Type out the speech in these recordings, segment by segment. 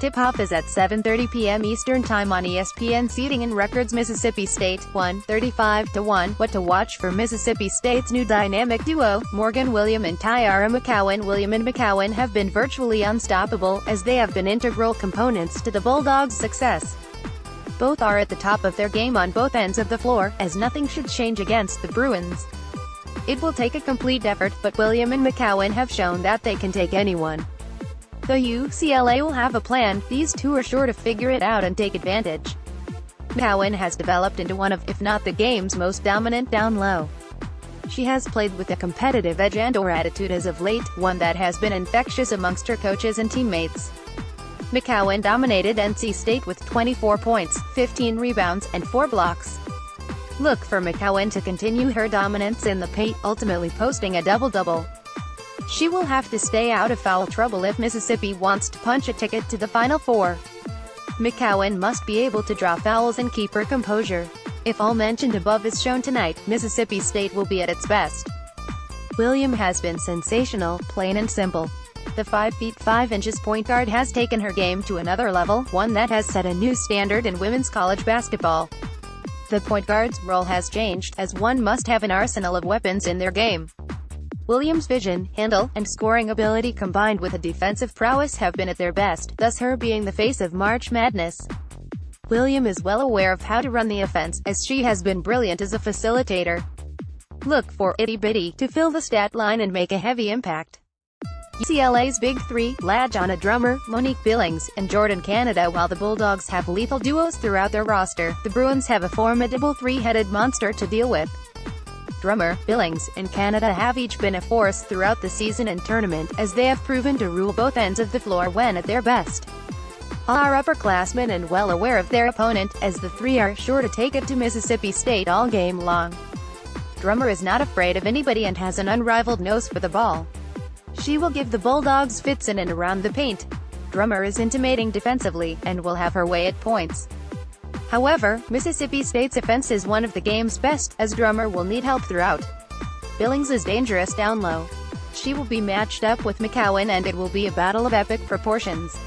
Tip-off is at 7:30 p.m. Eastern Time on ESPN. Seeding and records: Mississippi State, 135-1. What to watch for Mississippi State's new dynamic duo, Morgan William and Teiara McCowan. William and McCowan have been virtually unstoppable, as they have been integral components to the Bulldogs' success. Both are at the top of their game on both ends of the floor, as nothing should change against the Bruins. It will take a complete effort, but William and McCowan have shown that they can take anyone. Though UCLA will have a plan, these two are sure to figure it out and take advantage. McCowan has developed into one of, if not the game's most dominant down low. She has played with a competitive edge and/or attitude as of late, one that has been infectious amongst her coaches and teammates. McCowan dominated NC State with 24 points, 15 rebounds, and 4 blocks. Look for McCowan to continue her dominance in the paint, ultimately posting a double-double. She will have to stay out of foul trouble if Mississippi wants to punch a ticket to the Final Four. McCowan must be able to draw fouls and keep her composure. If all mentioned above is shown tonight, Mississippi State will be at its best. William has been sensational, plain and simple. The 5 feet 5 inches point guard has taken her game to another level, one that has set a new standard in women's college basketball. The point guard's role has changed, as one must have an arsenal of weapons in their game. Williams' vision, handle, and scoring ability combined with a defensive prowess have been at their best, thus her being the face of March Madness. William is well aware of how to run the offense, as she has been brilliant as a facilitator. Look for Itty Bitty to fill the stat line and make a heavy impact. UCLA's Big Three, LaJonna Drummer, Monique Billings, and Jordan Canada. While the Bulldogs have lethal duos throughout their roster, the Bruins have a formidable three-headed monster to deal with. Drummer, Billings, and Canada have each been a force throughout the season and tournament, as they have proven to rule both ends of the floor when at their best. All are upperclassmen and well aware of their opponent, as the three are sure to take it to Mississippi State all game long. Drummer is not afraid of anybody and has an unrivaled nose for the ball. She will give the Bulldogs fits in and around the paint. Drummer is intimating defensively, and will have her way at points. However, Mississippi State's offense is one of the game's best, as Drummer will need help throughout. Billings is dangerous down low. She will be matched up with McCowan and it will be a battle of epic proportions.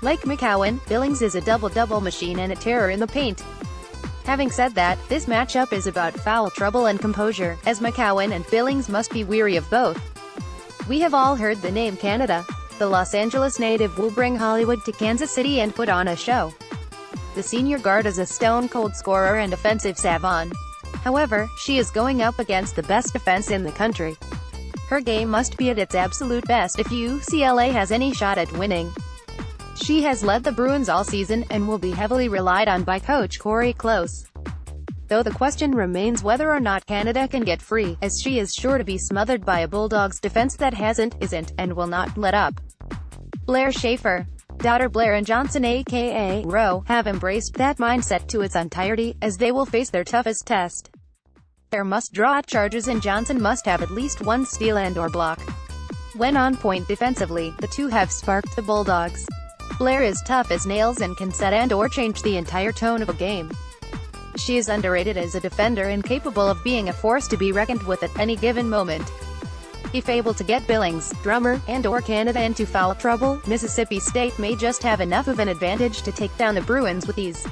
Like McCowan, Billings is a double-double machine and a terror in the paint. Having said that, this matchup is about foul trouble and composure, as McCowan and Billings must be weary of both. We have all heard the name Canada. The Los Angeles native will bring Hollywood to Kansas City and put on a show. The senior guard is a stone-cold scorer and offensive savant. However, she is going up against the best defense in the country. Her game must be at its absolute best if UCLA has any shot at winning. She has led the Bruins all season, and will be heavily relied on by coach Corey Close. Though the question remains whether or not Canada can get free, as she is sure to be smothered by a Bulldogs defense that hasn't, isn't, and will not let up. Blair Schaefer, daughter Blair and Johnson aka Rowe, have embraced that mindset to its entirety, as they will face their toughest test. Blair must draw charges and Johnson must have at least one steal and/or block. When on point defensively, the two have sparked the Bulldogs. Blair is tough as nails and can set and/or change the entire tone of a game. She is underrated as a defender and capable of being a force to be reckoned with at any given moment. If able to get Billings, Drummer, and/or Canada into foul trouble, Mississippi State may just have enough of an advantage to take down the Bruins with ease.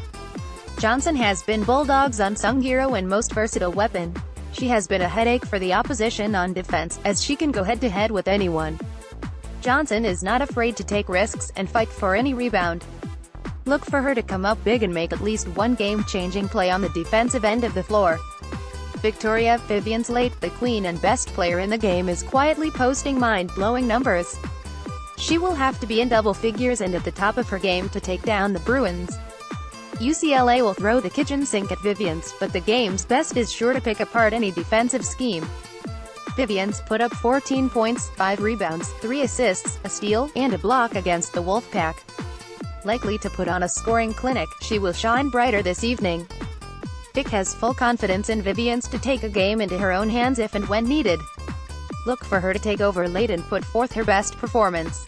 Johnson has been Bulldogs' unsung hero and most versatile weapon. She has been a headache for the opposition on defense, as she can go head-to-head with anyone. Johnson is not afraid to take risks and fight for any rebound. Look for her to come up big and make at least one game-changing play on the defensive end of the floor. Victoria Vivian Slate, the queen and best player in the game, is quietly posting mind-blowing numbers. She will have to be in double figures and at the top of her game to take down the Bruins. UCLA will throw the kitchen sink at Vivian's, but the game's best is sure to pick apart any defensive scheme. Vivian's put up 14 points, 5 rebounds, 3 assists, a steal, and a block against the Wolfpack. Likely to put on a scoring clinic, she will shine brighter this evening. Vic has full confidence in Vivian's to take a game into her own hands if and when needed. Look for her to take over late and put forth her best performance.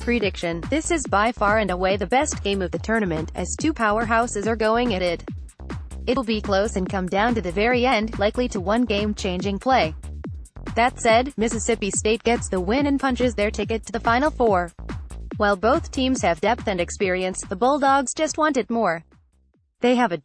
Prediction: this is by far and away the best game of the tournament, as two powerhouses are going at it. It'll be close and come down to the very end, likely to one game-changing play. That said, Mississippi State gets the win and punches their ticket to the Final Four. While both teams have depth and experience, the Bulldogs just want it more. They have a